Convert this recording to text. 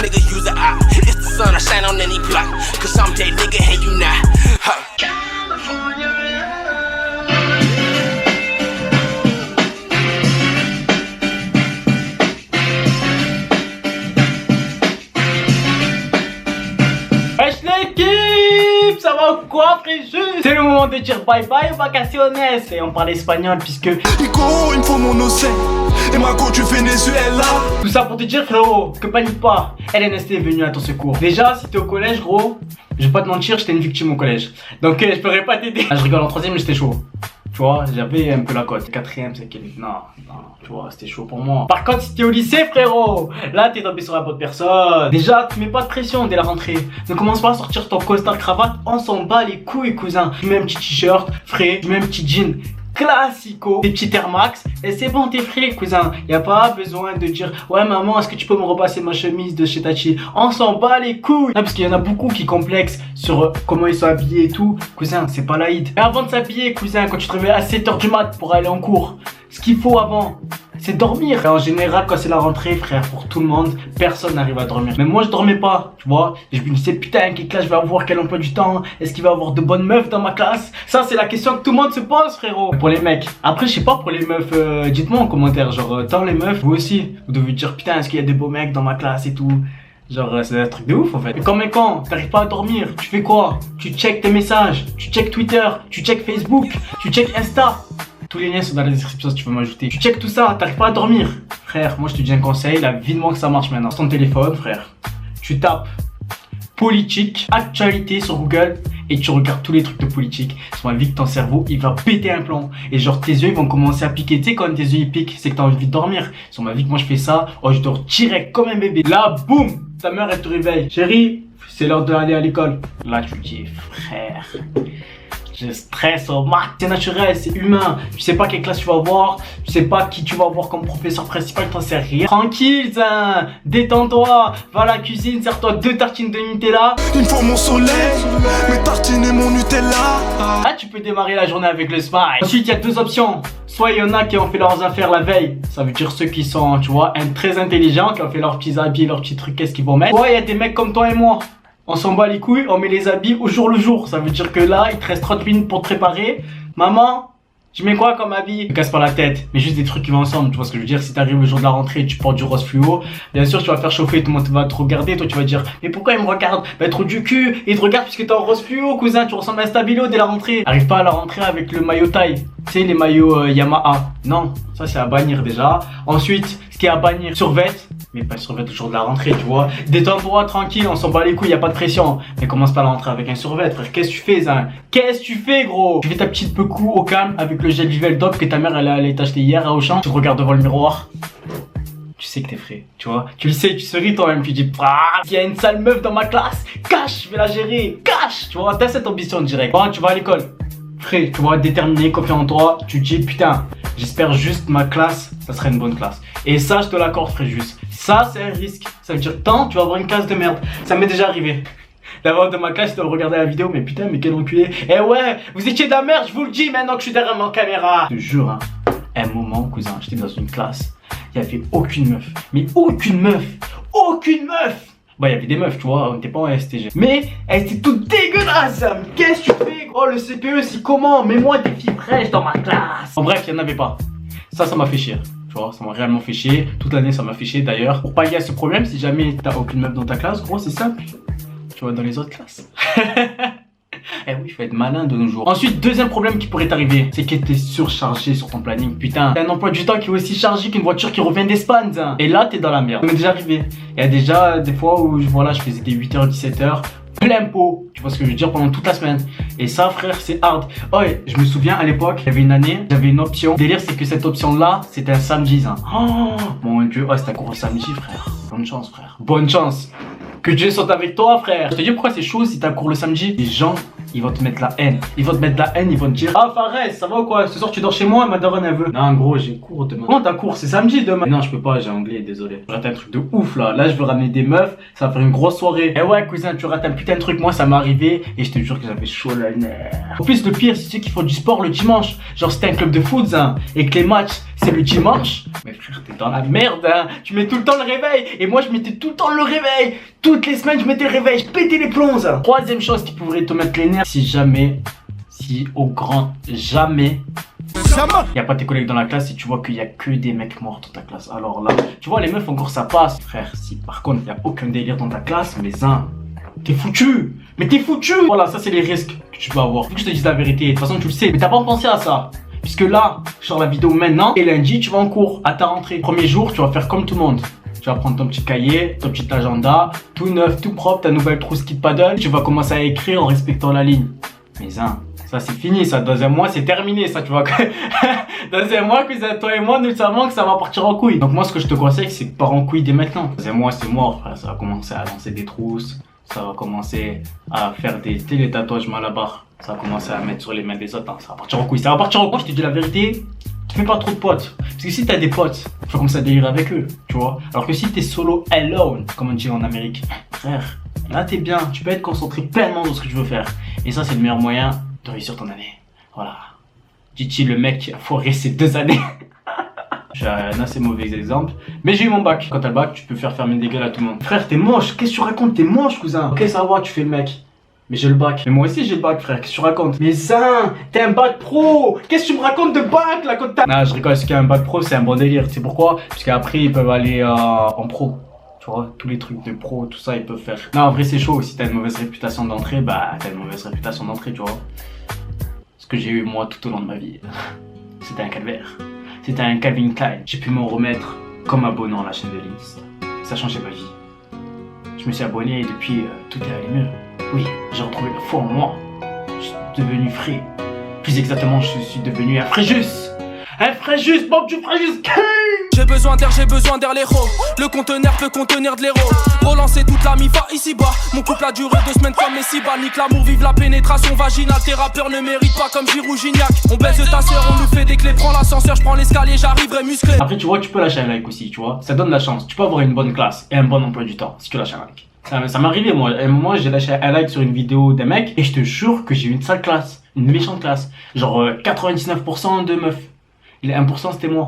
nigga use a eye. It's the sun I shine on any block. Cause I'm that nigga and you not. Huh. Wesh l'équipe, ça va ou quoi frérot? C'est le moment de dire bye bye vacaciones. Et on parle espagnol puisque Ico, il me faut mon océan. Et ma go du Venezuela. tout ça pour te dire frérot, que panique pas, LNST est venu à ton secours. Déjà si t'es au collège gros, je vais pas te mentir, j'étais une victime au collège. Donc je pourrais pas t'aider. Je rigole, en troisième j'étais chaud. Tu vois, j'avais un peu la cote. Quatrième, c'est quel... Non, tu vois, c'était chaud pour moi. Par contre, si t'es au lycée, frérot, là, t'es tombé sur la bonne personne. Déjà, tu mets pas de pression dès la rentrée. Ne commence pas à sortir ton costard cravate. On s'en bat les couilles, cousin. Tu mets un petit t-shirt frais, tu mets un petit jean classico, des petits Air Max, et c'est bon, t'es frais, cousin. Y a pas besoin de dire ouais maman, est-ce que tu peux me repasser ma chemise de chez Tachi? On s'en bat les couilles. Non, parce qu'il y en a beaucoup qui complexent sur comment ils sont habillés et tout. Cousin, c'est pas laïd. Mais avant de s'habiller, cousin, quand tu te réveilles à 7h du mat pour aller en cours, ce qu'il faut avant, c'est dormir. Et en général, quand c'est la rentrée, frère, pour tout le monde, personne n'arrive à dormir. Mais moi, je dormais pas, tu vois. Je me disais, putain, quelle classe je vais avoir, quel emploi du temps? Est-ce qu'il va y avoir de bonnes meufs dans ma classe? Ça, c'est la question que tout le monde se pose, frérot. Mais pour les mecs. Après, je sais pas, pour les meufs, dites-moi en commentaire, genre, tant les meufs, vous aussi, vous devez dire, putain, est-ce qu'il y a des beaux mecs dans ma classe et tout? Genre, c'est un truc de ouf en fait. Et quand t'arrives pas à dormir, tu fais quoi? Tu check tes messages, tu check Twitter, tu check Facebook, tu check Insta. Tous les liens sont dans la description si tu veux m'ajouter. Tu check tout ça, t'arrives pas à dormir. Frère, moi je te dis un conseil, là vivement que ça marche maintenant. Sur ton téléphone, frère, tu tapes politique, actualité sur Google et tu regardes tous les trucs de politique. Sur ma vie que ton cerveau il va péter un plomb. Et genre tes yeux ils vont commencer à piquer. Tu sais quand tes yeux ils piquent, c'est que t'as envie de dormir. Sur ma vie que moi je fais ça, oh je dors direct comme un bébé. Là, boum, ta mère elle te réveille. Chérie, c'est l'heure d'aller à l'école. Là tu dis frère, je stresse au max, c'est naturel, c'est humain. Tu sais pas quelle classe tu vas avoir, tu sais pas qui tu vas avoir comme professeur principal, t'en sais rien. Tranquille, zin, détends-toi, va à la cuisine, sers-toi 2 tartines de Nutella. Il me faut mon soleil, mes tartines et mon Nutella. Là, tu peux démarrer la journée avec le smile. Ensuite, il y a 2 options. Soit il y en a qui ont fait leurs affaires la veille, ça veut dire ceux qui sont, tu vois, très intelligents, qui ont fait leurs petits habits, leurs petits trucs, qu'est-ce qu'ils vont mettre. Soit il y a des mecs comme toi et moi. On s'en bat les couilles, on met les habits au jour le jour. Ça veut dire que là, il te reste 30 minutes pour te préparer. Maman, je mets quoi comme habit? Ne casse pas la tête, mais juste des trucs qui vont ensemble. Tu vois ce que je veux dire? Si t'arrives le jour de la rentrée et tu portes du rose fluo, bien sûr tu vas faire chauffer, tout le monde va te regarder. Toi tu vas dire, mais pourquoi il me regarde? Bah trop du cul, il te regarde puisque t'es en rose fluo, cousin. Tu ressembles à un stabilo dès la rentrée. Arrive pas à la rentrée avec le maillot taille. Tu sais, les maillots Yamaha. Non, ça c'est à bannir déjà. Ensuite, ce qui est à bannir, survêt. Mais pas survêt le jour de la rentrée, tu vois. Détends-toi, tranquille, on s'en bat les couilles, y a pas de pression. Mais commence pas à la rentrée avec un survêt, frère. Qu'est-ce que tu fais, ça? Qu'est-ce que tu fais, gros? Tu fais ta petite pecou au calme avec le gel Vivel Dop que ta mère elle allait t'acheter hier à Auchan. Tu te regardes devant le miroir. Tu sais que t'es frais, tu vois. Tu le sais, tu souris toi-même, tu dis, ah, il y a une sale meuf dans ma classe. Cache, je vais la gérer. Cache, tu vois. T'as cette ambition direct. Bon, tu vas à l'école. Frais, tu vois, déterminé, confiant en toi. Tu te dis, putain, j'espère juste ma classe, ça serait une bonne classe. Et ça, je te l'accorde, frère, juste. Ça, c'est un risque. Ça veut dire, tant, tu vas avoir une classe de merde. Ça m'est déjà arrivé. D'abord de ma classe, je dois regarder la vidéo, mais putain, mais quel enculé. Eh ouais, vous étiez de la merde, je vous le dis maintenant que je suis derrière ma caméra. Je te jure, hein, un moment, cousin, j'étais dans une classe, il y avait aucune meuf. Mais aucune meuf. Aucune meuf. Bah, il y avait des meufs, tu vois, on était pas en STG. Mais elles étaient toutes dégueulasses. Qu'est-ce que tu fais, gros? Le CPE, c'est comment? Mets-moi des filles fraîches dans ma classe. En bref, il n'y en avait pas. Ça m'a fait chier. Tu vois, ça m'a réellement fait chier. Toute l'année, ça m'a fait chier d'ailleurs. Pour pallier à ce problème, si jamais t'as aucune meuf dans ta classe, gros, c'est simple. Tu vas dans les autres classes. Eh oui, il faut être malin de nos jours. Ensuite, deuxième problème qui pourrait t'arriver, c'est que t'es surchargé sur ton planning. Putain, t'as un emploi du temps qui est aussi chargé qu'une voiture qui revient d'Espagne. Et là, t'es dans la merde. Ça m'est déjà arrivé. Il y a déjà des fois où voilà, je faisais des 8h, 17h. Plein pot, tu vois ce que je veux dire, pendant toute la semaine. Et ça, frère, c'est hard. Oh, et je me souviens à l'époque, il y avait une année, j'avais une option. Le délire, c'est que cette option-là, c'était un samedi. Hein. Oh mon Dieu, oh, c'était un cours le samedi, frère. Bonne chance, frère. Bonne chance. Que Dieu soit avec toi, frère. Je te dis pourquoi c'est chaud si t'as cours le samedi. Les gens ils vont te mettre la haine. Ils vont te mettre la haine, ils vont te dire ah Fares, ça va ou quoi? Ce soir tu dors chez moi, ma daronne elle veut. Non gros, j'ai cours demain. Comment t'as cours? C'est samedi demain. Mais non, je peux pas, j'ai anglais, désolé. Je rate un truc de ouf là. Là, je veux ramener des meufs, ça va faire une grosse soirée. Eh ouais cousin, tu rates un putain de truc, moi ça m'est arrivé et je te jure que j'avais chaud la nerf. En plus le pire, c'est ceux qui font du sport le dimanche. Genre c'était un club de foot hein, et que les matchs c'est le dimanche. Mais frère, t'es dans la merde hein. Tu mets tout le temps le réveil. Et moi je mettais tout le temps le réveil. Toutes les semaines je mettais le réveil, je pétais les plombs hein. Troisième chose qui pourrait te mettre les nerfs, si au grand jamais y a pas tes collègues dans la classe et tu vois qu'il y a que des mecs morts dans ta classe. Alors là, tu vois les meufs encore ça passe. Frère, si par contre il y a aucun délire dans ta classe, mais t'es foutu. Mais t'es foutu. Voilà, ça c'est les risques que tu peux avoir. Faut que je te dise la vérité. De toute façon tu le sais, mais t'as pas pensé à ça. Puisque là, je sors la vidéo maintenant et lundi tu vas en cours à ta rentrée. Premier jour, tu vas faire comme tout le monde. Tu vas prendre ton petit cahier, ton petit agenda, tout neuf, tout propre, ta nouvelle trousse qui te paddle. Tu vas commencer à écrire en respectant la ligne. Mais ça c'est fini, ça. Dans un mois, c'est terminé, ça, tu vois. Dans un mois, toi et moi, nous savons que ça va partir en couille. Donc moi, ce que je te conseille, c'est que pars en couille dès maintenant. Dans un mois, c'est mort, frère. Ça va commencer à lancer des trousses. Ça va commencer à faire des télétatouages malabar. Ça va commencer à mettre sur les mains des autres. Hein. Ça va partir en couille. Ça va partir en couille, je te dis la vérité. Tu fais pas trop de potes. Parce que si t'as des potes, tu vas commencer à délirer avec eux, tu vois. Alors que si t'es solo alone, comme on dit en Amérique, frère, là t'es bien. Tu peux être concentré pleinement dans ce que tu veux faire. Et ça, c'est le meilleur moyen de réussir ton année. Voilà. Dit-il le mec qui a foiré ses 2 années. J'ai un assez mauvais exemple. Mais j'ai eu mon bac. Quand t'as le bac, tu peux faire fermer des gueules à tout le monde. Frère, t'es moche. Qu'est-ce que tu racontes? T'es moche, cousin. Ok, ça va, tu fais le mec. Mais j'ai le bac. Mais moi aussi j'ai le bac, frère. Qu'est-ce que tu racontes? Mais t'es un bac pro. Qu'est-ce que tu me racontes de bac là quand t'as... Non, je rigole. Ce qu'il y a un bac pro, c'est un bon délire. Tu sais pourquoi? Parce qu'après, ils peuvent aller en pro. Tu vois, tous les trucs de pro, tout ça, ils peuvent faire. Non, en vrai, c'est chaud. Si t'as une mauvaise réputation d'entrée, bah, t'as une mauvaise réputation d'entrée, tu vois. Ce que j'ai eu moi tout au long de ma vie. C'était un calvaire. C'était un Calvin Klein. J'ai pu m'en remettre comme abonnant à la chaîne de l'Insta. Ça a changé ma vie. Je me suis abonné et depuis, tout est allé mieux. Oui, j'ai retrouvé la foi en moi. Je suis devenu frais. Plus exactement, je suis devenu un Fréjus. Un Fréjus, Bob du Fréjus. J'ai besoin d'air l'héros. Le conteneur peut contenir de l'héros. Relancer toute la mi-fa ici-bas. Mon couple a duré 2 semaines comme les 6 balles. Nique l'amour, vive la pénétration vaginale. Tes rappeurs ne méritent pas comme Giroud Gignac. On baisse ta sœur, on nous fait des clés. Prends l'ascenseur, je prends l'escalier, j'arriverai musclé. Après, tu vois, tu peux lâcher un like aussi, tu vois. Ça donne la chance. Tu peux avoir une bonne classe et un bon emploi du temps si tu lâches un like. Ça m'est arrivé, moi. À un moment, j'ai lâché un like sur une vidéo d'un mec et je te jure que j'ai eu une sale classe. Une méchante classe. Genre 99% de meufs. Et les 1% c'était moi.